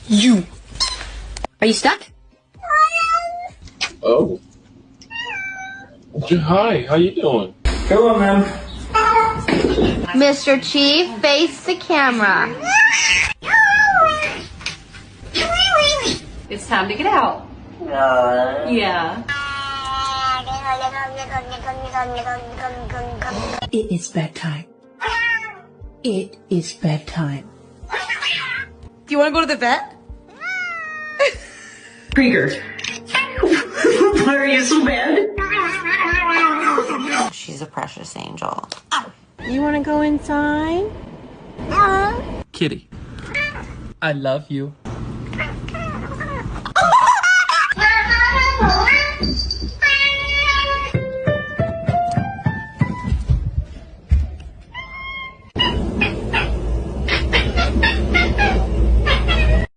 You. Are you stuck? Oh. Hi, how you doing? Hello, ma'am. Mr. Chief, face the camera. It's time to get out. Yeah. It is bedtime. It is bedtime. Do you want to go to the vet? Triggered. Why are you so bad? She's a precious angel. You want to go inside? Kitty, I love you.